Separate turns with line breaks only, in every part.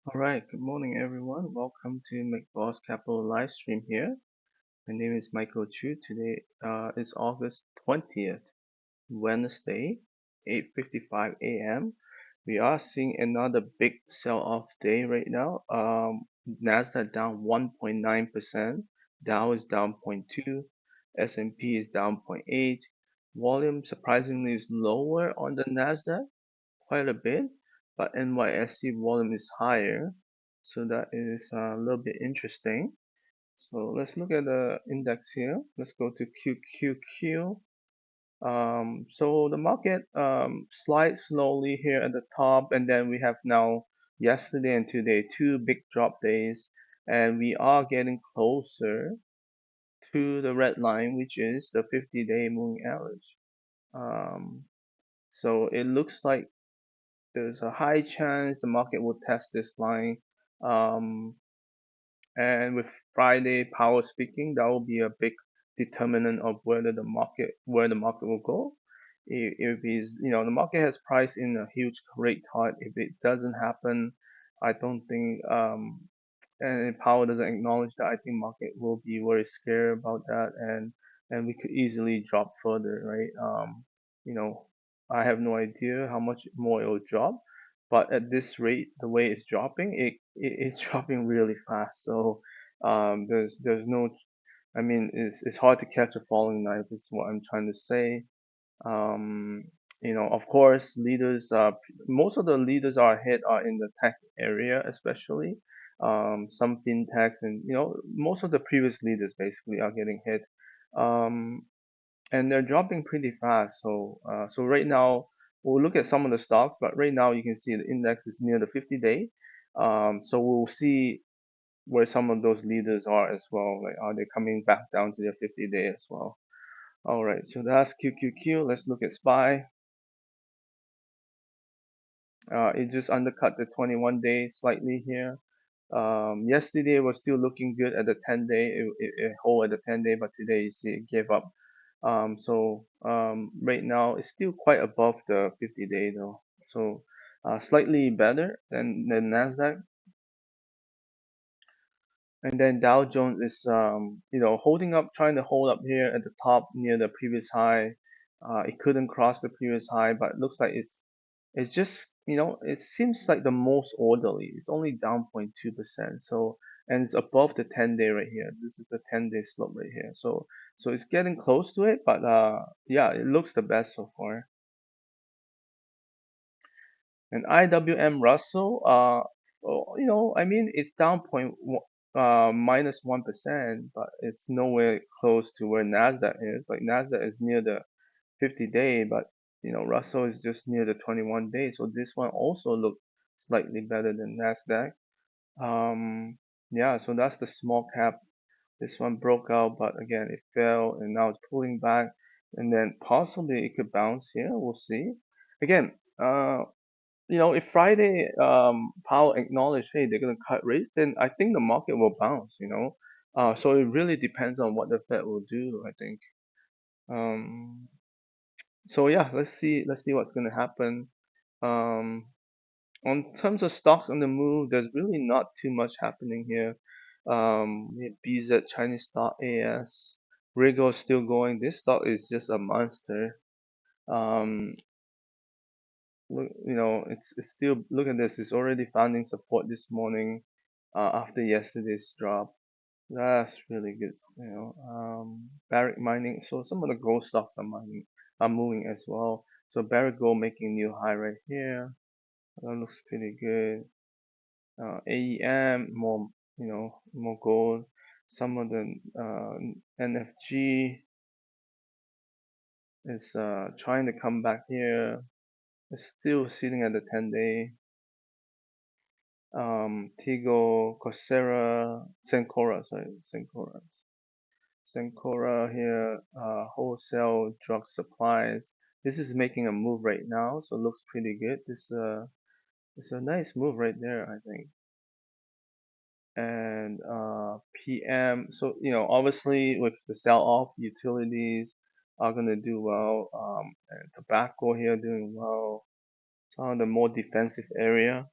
All right, good morning, everyone. Welcome to McBoss Capital live stream here. My name is Michael Chu. Today is August 20th, Wednesday, 8:55 a.m. We are seeing another big sell-off day right now. Nasdaq down 1.9%, Dow is down 0.2, S&P is down 0.8. Volume surprisingly is lower on the Nasdaq quite a bit, but NYSE volume is higher, so that is a little bit interesting. So let's look at the index here. Let's go to QQQ. So the market slides slowly here at the top, and then we have now yesterday and today two big drop days, and we are getting closer to the red line, which is the 50-day moving average. Um, so it looks like there's a high chance the market will test this line. Um, and with Friday power speaking, that will be a big determinant of where the market will go. If is the market has priced in a huge rate cut. If it doesn't happen, I don't think and if Powell doesn't acknowledge that, I think market will be very scared about that, and we could easily drop further, right? You know, I have no idea how much more it will drop, but at this rate, the way it's dropping, it's dropping really fast. So there's no, I mean, it's hard to catch a falling knife. Is what I'm trying to say. um, of course, most of the leaders are ahead are in the tech area, especially some fintechs, and most of the previous leaders basically are getting hit, um, and they're dropping pretty fast. So right now we'll look at some of the stocks, but right now you can see the index is near the 50-day. So we'll see where some of those leaders are as well. Like, are they coming back down to their 50-day as well? All right, so that's QQQ. Let's look at SPY. It just undercut the 21-day slightly here. Yesterday was still looking good at the 10-day. It hold at the 10-day, but today you see it gave up. So right now it's still quite above the 50-day though. So slightly better than the Nasdaq. And then Dow Jones is holding up, trying to hold up here at the top near the previous high. It couldn't cross the previous high, but it looks like it's just, it seems like the most orderly. It's only down 0.2%. So, and it's above the 10-day right here. This is the 10-day slope right here. So it's getting close to it, but yeah, it looks the best so far. And IWM Russell, I mean, it's down minus 1%, but it's nowhere close to where Nasdaq is. Like Nasdaq is near the 50-day, but Russell is just near the 21-day. So this one also looks slightly better than Nasdaq. Yeah, so that's the small cap. This one broke out, but again it fell, and now it's pulling back, and then possibly it could bounce here. We'll see. Again, if Friday Powell acknowledge, hey, they're gonna cut rates, then I think the market will bounce. So it really depends on what the Fed will do, I think. Um, so yeah, let's see what's gonna happen. Um, on terms of stocks on the move, there's really not too much happening here. We have BZ Chinese stock AS. Rigo is still going. This stock is just a monster. Um, look, it's still, look at this. It's already finding support this morning, after yesterday's drop. That's really good. Barrick Mining. So some of the gold stocks are moving as well. So Barrick Gold making new high right here. That looks pretty good. AEM, more gold. Some of the NFG is trying to come back here. It's still sitting at the 10-day. Tigo, Sencora here, wholesale drug supplies. This is making a move right now, so it looks pretty good. It's a nice move right there, I think. And PM. So obviously with the sell-off, utilities are gonna do well. And tobacco here doing well. Some of the more defensive area.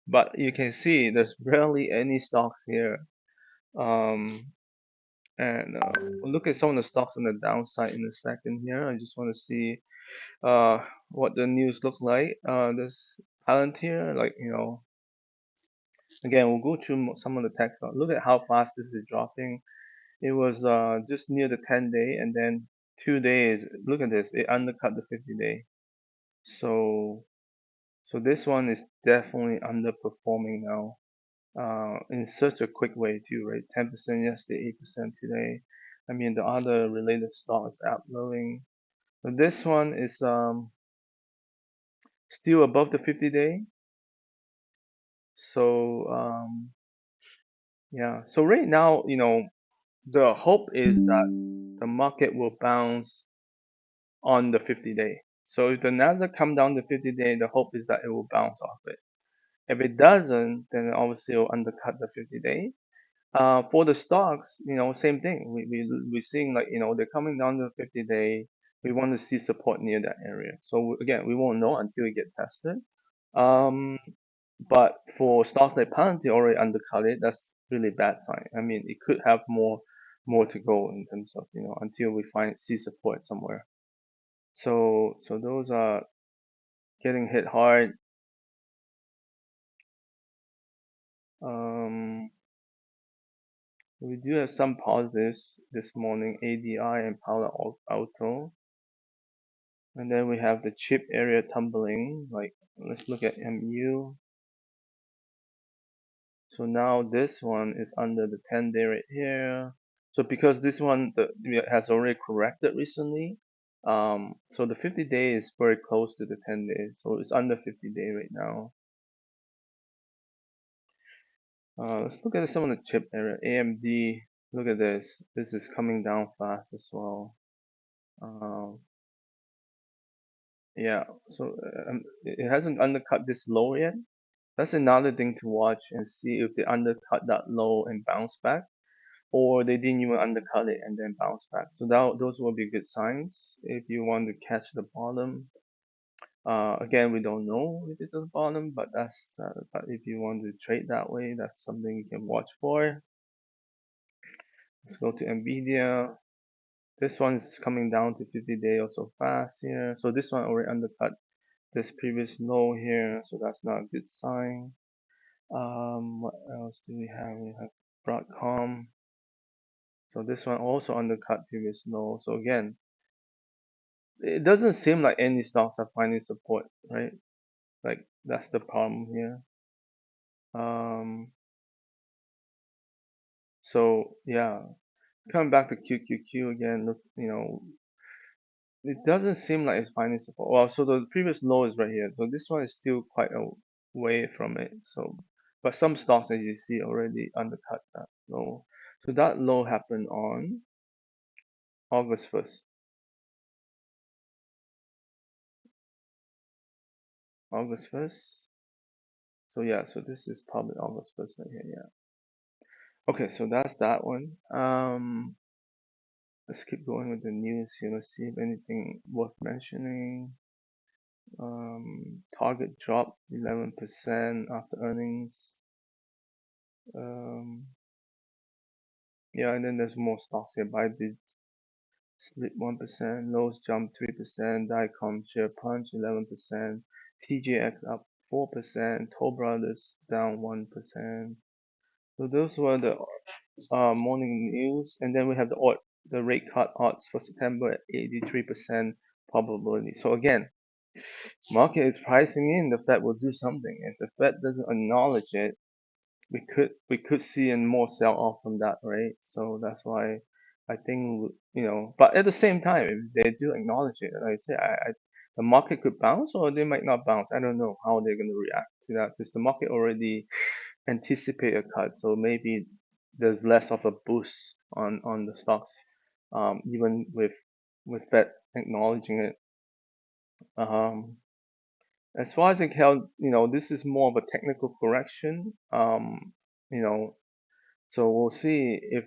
but you can see there's barely any stocks here. Um, and we'll look at some of the stocks on the downside in a second here. I just want to see uh, what the news look like. This Palantir, like, again, we'll go through some of the tech stocks. Look at how fast this is dropping. It was just near the 10-day, and then 2 days. Look at this, it undercut the 50-day. So this one is definitely underperforming now. In such a quick way too, right? 10% yesterday, 8% today. I mean, the other related stocks outblowing. But this one is still above the 50-day. So yeah. So right now, the hope is that the market will bounce on the 50-day. So if the Nasdaq come down the 50-day, the hope is that it will bounce off it. If it doesn't, then obviously it will undercut the 50-day. For the stocks, same thing. We're seeing, like, they're coming down to the 50-day. We want to see support near that area. So again, we won't know until it get tested. Um, but for stocks like Palantir already undercut it, that's really bad sign. I mean, it could have more to go in terms of, until we see support somewhere. So those are getting hit hard. Um, we do have some positives this morning. ADI and Palo Alto. And then we have the chip area tumbling. Like, let's look at MU. So now this one is under the 10-day right here. So because this one has already corrected recently, so the 50-day is very close to the 10 days. So it's under 50-day right now. Let's look at some of the chip area. AMD, look at this. This is coming down fast as well. Um, yeah, so it hasn't undercut this low yet. That's another thing to watch and see if they undercut that low and bounce back, or they didn't even undercut it and then bounce back. So those will be good signs if you want to catch the bottom. Again, we don't know if it's a bottom, but but if you want to trade that way, that's something you can watch for. Let's go to Nvidia. This one is coming down to 50-day also fast here. So this one already undercut this previous low here, so that's not a good sign. What else do we have? We have Broadcom. So this one also undercut previous low. So again, it doesn't seem like any stocks are finding support, right? Like, that's the problem here. So yeah, coming back to QQQ again. Look, it doesn't seem like it's finding support. Well, so the previous low is right here. So this one is still quite a way from it. So, but some stocks, as you see, already undercut that low. So that low happened on August 1st. August 1st. So yeah, so this is probably August 1st right here. Yeah. Okay, so that's that one. Let's keep going with the news here. Let's see if anything worth mentioning. Target dropped 11% after earnings. Um, yeah, and then there's more stocks here. Baidu slip 1%, Lowe's jumped 3%, Dicom share punch 11%, TJX up 4%, Toll Brothers down 1%. So those were the morning news, and then we have the rate cut odds for September at 83% probability. So again, market is pricing in the Fed will do something. If the Fed doesn't acknowledge it, we could see a more sell off from that, right? So that's why I think, but at the same time, if they do acknowledge it, like I say, the market could bounce or they might not bounce. I don't know how they're going to react to that, because the market already anticipate a cut, so maybe there's less of a boost on the stocks, even with Fed acknowledging it. Um, as far as I can tell, this is more of a technical correction. You know, so we'll see if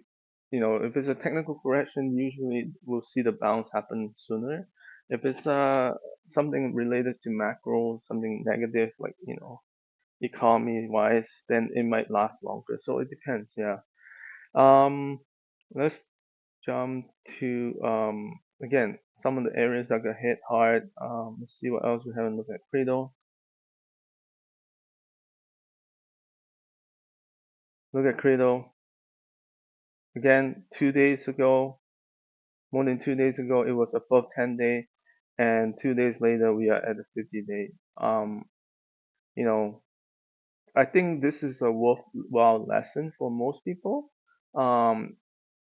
it's a technical correction. Usually, we'll see the bounce happen sooner. If it's something related to macro, something negative, like economy wise, then it might last longer. So it depends. Yeah. Um, let's jump to again some of the areas that got hit hard. Let's see what else we haven't looked at. Credo. Look at Credo. Again, 2 days ago, more than 2 days ago, it was above 10-day, and 2 days later, we are at the 50-day. You know, I think this is a worthwhile lesson for most people. Um,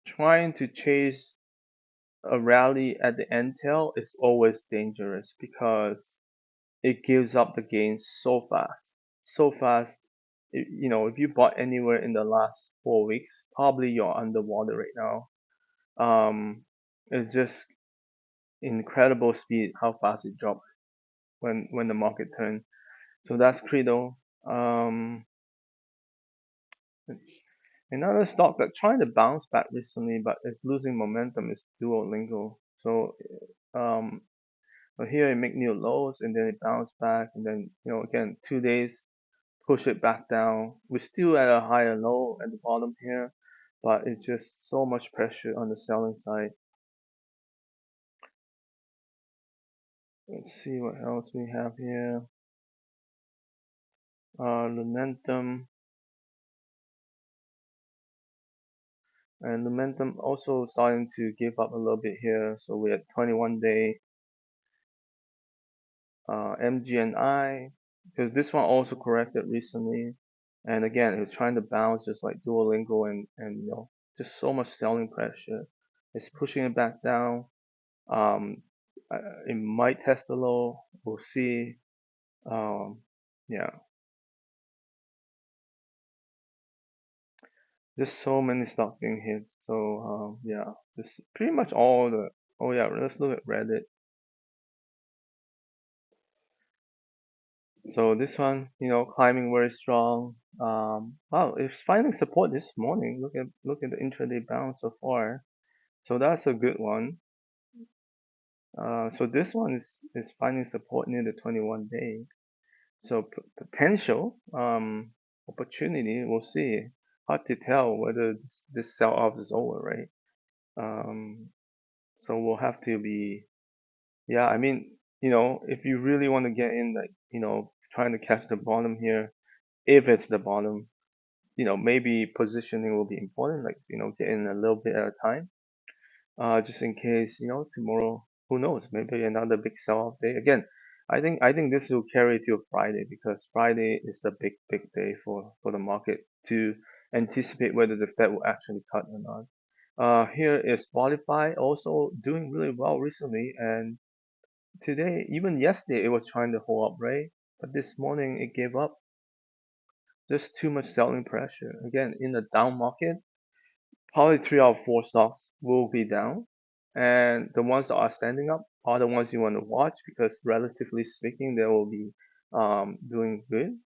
Trying to chase a rally at the end tail is always dangerous because it gives up the gains so fast. So fast. If you bought anywhere in the last 4 weeks, probably you're underwater right now. It's just incredible speed how fast it dropped when the market turned. So that's Credo. Um, Another stock that trying to bounce back recently but is losing momentum is Duolingo. So um, but here it make new lows and then it bounce back and then again 2 days push it back down. We're still at a higher low at the bottom here, but it's just so much pressure on the selling side. Let's see what else we have here. Momentum. And momentum also starting to give up a little bit here. So we're at 21-day MGNI because this one also corrected recently. And again, it's trying to bounce just like Duolingo and just so much selling pressure. It's pushing it back down. Um, it might test the low. We'll see. Um, yeah, just so many stocks being hit. So yeah, just pretty much all the. Oh yeah, let's look at Reddit. So this one, climbing very strong. Wow, it's finding support this morning. Look at the intraday bounce so far. So that's a good one. So this one is finding support near the 21-day. So potential opportunity. We'll see. Hard to tell whether this sell-off is over, right? Um, so we'll have to be. Yeah, I mean, if you really want to get in, like, trying to catch the bottom here, if it's the bottom, maybe positioning will be important, like, get in a little bit at a time, just in case, tomorrow, who knows, maybe another big sell-off day. Again, I think this will carry to Friday because Friday is the big day for the market to anticipate whether the Fed will actually cut or not. Here is Spotify also doing really well recently, and today, even yesterday, it was trying to hold up, right? But this morning it gave up. There's too much selling pressure. Again, in the down market, probably 3 out of 4 stocks will be down, and the ones that are standing up are the ones you want to watch because relatively speaking, they will be doing good.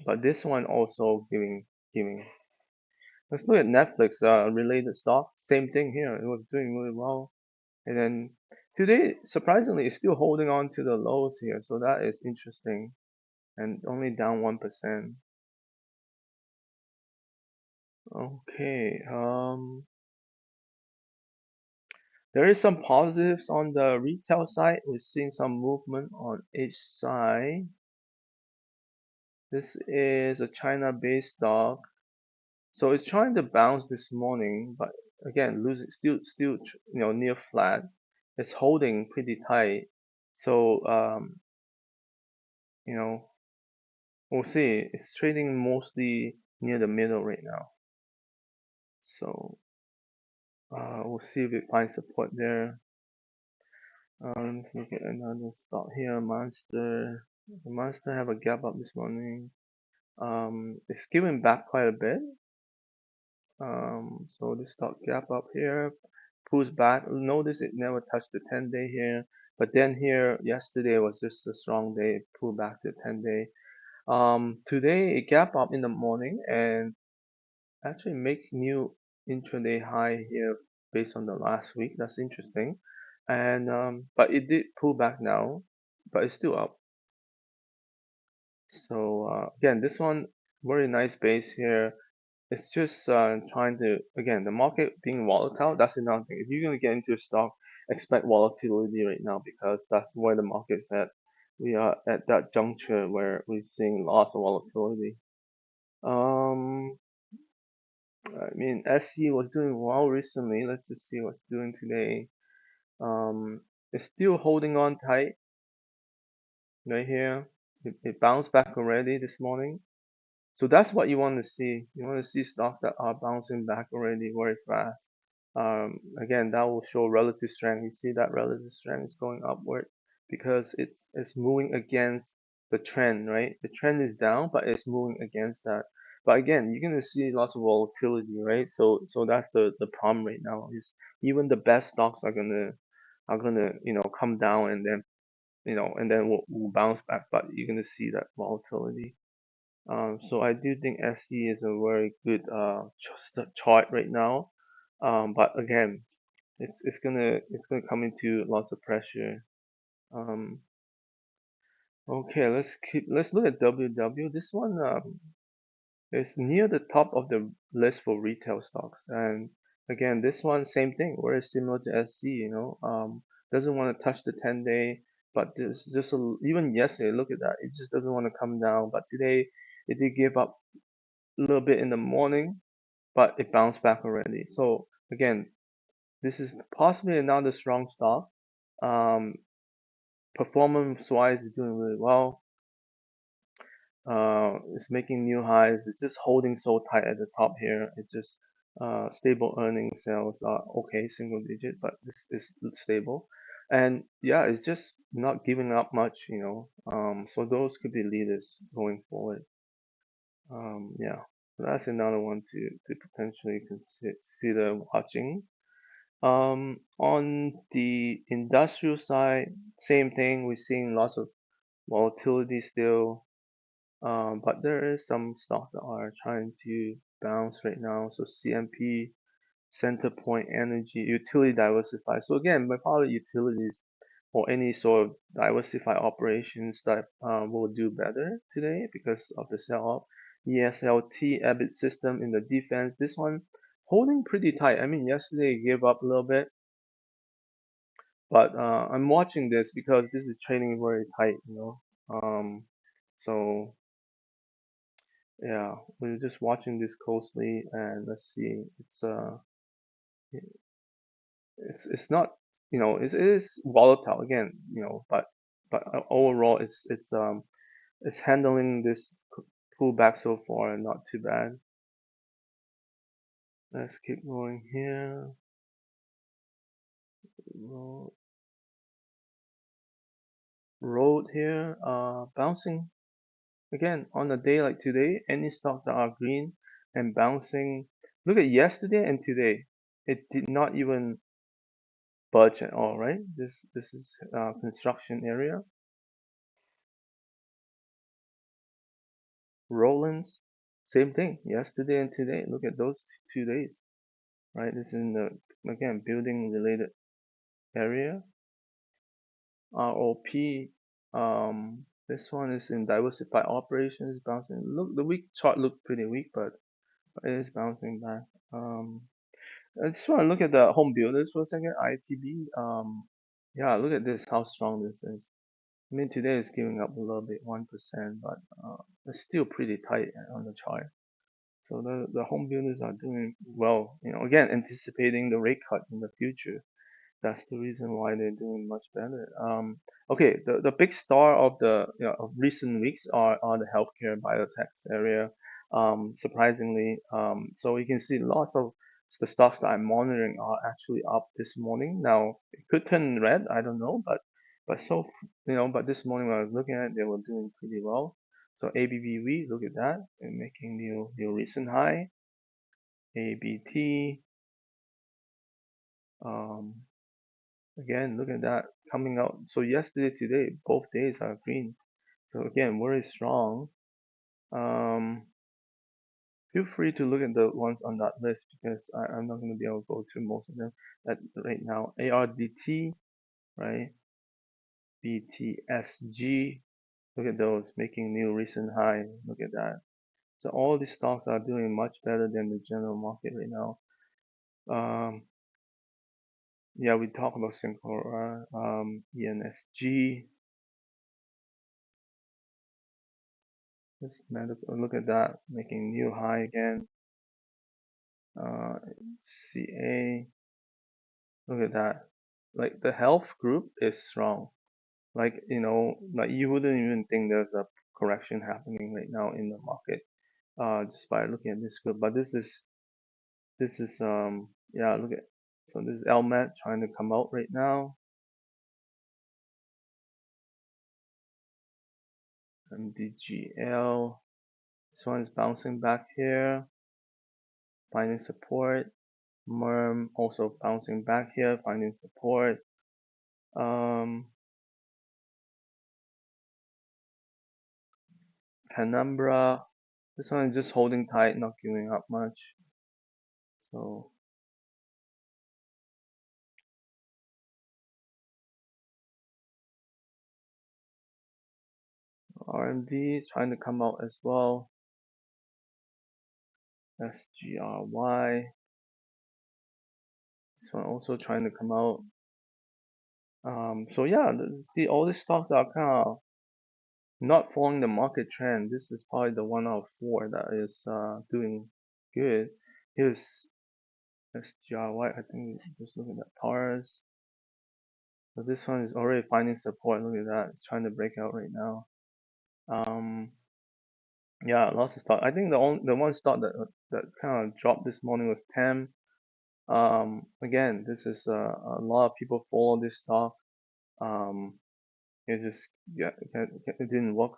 But this one also giving. Let's look at Netflix related stock. Same thing here. It was doing really well, and then today surprisingly it's still holding on to the lows here, so that is interesting, and only down 1%. Okay. There is some positives on the retail side. We're seeing some movement on each side. This is a China-based stock, so it's trying to bounce this morning, but again, losing still near flat. It's holding pretty tight, so you know we'll see. It's trading mostly near the middle right now, so we'll see if it finds support there. Look at another stock here, Monster. Monster have a gap up this morning. It's giving back quite a bit. So this stock gap up here, pulls back. Notice it never touched the 10-day here, but then here yesterday was just a strong day. It pulled back to 10-day. Today it gap up in the morning and actually make new intraday high here based on the last week. That's interesting. And but it did pull back now, but it's still up. So again, this one very nice base here. It's just trying to, again, the market being volatile. That's another thing. If you're gonna get into a stock, expect volatility right now because that's where the market's at. We are at that juncture where we're seeing lots of volatility. Um, I mean, SE was doing well recently. Let's just see what's doing today. It's still holding on tight right here. It bounced back already this morning. So that's what you want to see. You want to see stocks that are bouncing back already very fast. Again, that will show relative strength. You see that relative strength is going upward because it's moving against the trend, right? The trend is down, but it's moving against that. But again, you're gonna see lots of volatility, right? So that's the problem right now. Is even the best stocks are gonna come down and then will bounce back, but you're gonna see that volatility. So I do think SC is a very good chart right now. But again, it's gonna come into lots of pressure. Um, okay, let's look at WW. This one is near the top of the list for retail stocks, and again, this one same thing, very similar to SC. Doesn't want to touch the 10-day, but there's just even yesterday, look at that, it just doesn't want to come down. But today, it did give up a little bit in the morning, but it bounced back already. So again, this is possibly another strong stock. Um, Performance wise, it's doing really well. It's making new highs. It's just holding so tight at the top here. It's just stable earnings. Sales are okay, single digit, but this is stable. And yeah, it's just not giving up much. So those could be leaders going forward. Yeah, so that's another one to potentially consider watching. On the industrial side, same thing. We're seeing lots of volatility still, but there is some stocks that are trying to bounce right now. So CMP, Centerpoint Energy, utility diversified. So again, by probably utilities or any sort of diversified operations that will do better today because of the sell-off. ESLT, EBIT system in the defense. This one holding pretty tight. I mean, yesterday it gave up a little bit, but I'm watching this because this is trading very tight. So yeah, we're just watching this closely and let's see. It's not it is volatile again, but overall it's handling this pullback so far and not too bad. Let's keep going here. Road, road here, bouncing again on a day like today. Any stocks that are green and bouncing. Look at yesterday and today. It did not even budge at all, right? This is construction area. Rollins, same thing. Yesterday and today. Look at those 2 days, right? This is in the again building related area. ROP. This one is in diversified operations, bouncing. Look, the week chart looked pretty weak, but it is bouncing back. I just want to look at the home builders for a second. ITB. Yeah, look at this, how strong this is. I mean, today it's giving up a little bit, 1%, but it's still pretty tight on the chart. So the home builders are doing well. Again, anticipating the rate cut in the future. That's the reason why they're doing much better. Okay, the big star of the of recent weeks are the healthcare biotech area. Surprisingly, so you can see lots of the stocks that I'm monitoring are actually up this morning. Now it could turn red, I don't know, but this morning when I was looking at it, they were doing pretty well. So ABBV, look at that, and making new recent high. ABT, um, again, look at that coming out. So yesterday, today, both days are green. So again, very strong. Um, Feel free to look at the ones on that list because I'm not going to be able to go to most of them right now. ARDT, right? BTSG, Look at those making new recent high. Look at that. So all these stocks are doing much better than the general market right now. Um, yeah, we talk about Syncora, ENSG. Look at that, making new high again. Uh, CA. Look at that. Like the health group is strong. Like like you wouldn't even think there's a correction happening right now in the market. Just by looking at this group. But this is yeah. Look at so this is LMAT trying to come out right now. MDGL. This one is bouncing back here, finding support. MERM also bouncing back here, finding support. Penumbra. This one is just holding tight, not giving up much. So RMD is trying to come out as well. SGRY. This one also trying to come out. So yeah, see all these stocks are kind of not following the market trend. This is probably the one out of four that is doing good. Here's SGRY. I think just looking at PARS. So this one is already finding support. Look at that. It's trying to break out right now. Yeah, lots of stock. I think the one stock that kind of dropped this morning was TEM. Again, this is a lot of people follow this stock. Um, it just it didn't work.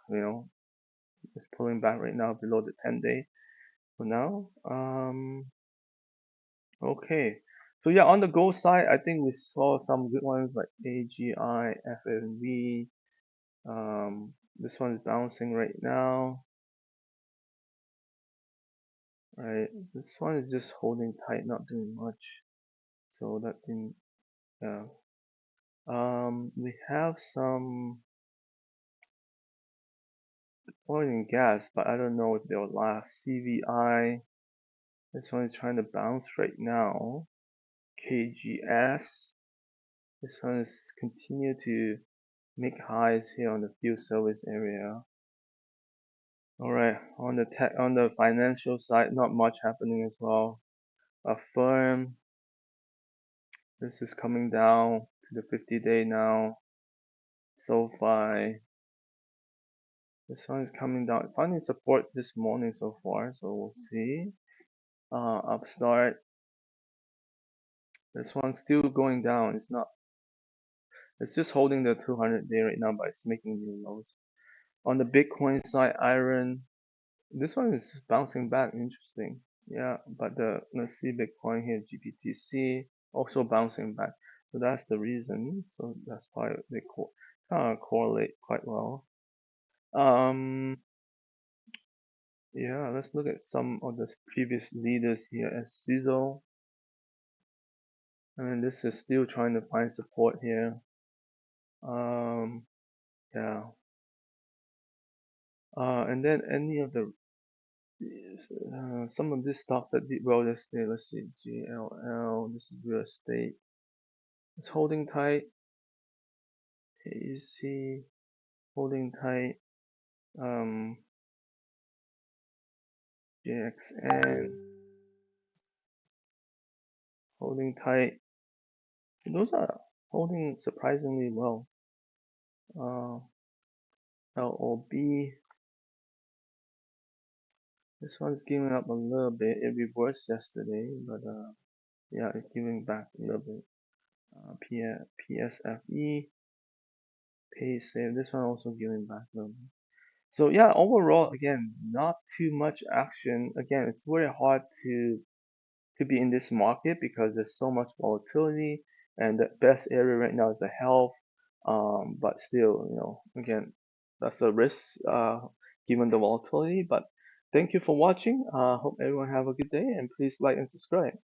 It's pulling back right now below the 10-day for now. Okay. So yeah, on the gold side, I think we saw some good ones like AGI, FNV. This one is bouncing right now. Right, this one is just holding tight, not doing much. So that thing, yeah. We have some oil and gas, but I don't know if they'll last. CVI, this one is trying to bounce right now. KGS, this one is continue to make highs here on the field service area. Alright, on the financial side, not much happening as well. Affirm, this is coming down to the 50-day now. SoFi, this one is coming down, finding support this morning so far, so we'll see. Upstart, this one's still going down. It's just holding the 200-day right now, but it's making new lows. On the Bitcoin side, Iron, this one is bouncing back. Interesting. Yeah, but let's see Bitcoin here, GPTC also bouncing back. So that's the reason. So that's why they kind of correlate quite well. Yeah, let's look at some of the previous leaders here as CISO. I mean, this is still trying to find support here. Yeah. And then any of the some of this stuff that did well yesterday. Let's see, GLL. This is real estate. It's holding tight. AC holding tight. JXN holding tight. Those are holding surprisingly well. LOB. This one's giving up a little bit. It reversed yesterday, but yeah, it's giving back a little bit. PSFE, PaySafe. This one also giving back a little bit. So yeah, overall, again, not too much action. Again, it's very hard to be in this market because there's so much volatility, and the best area right now is the health. But still, again, that's a risk given the volatility. But thank you for watching. Hope everyone have a good day, and please like and subscribe.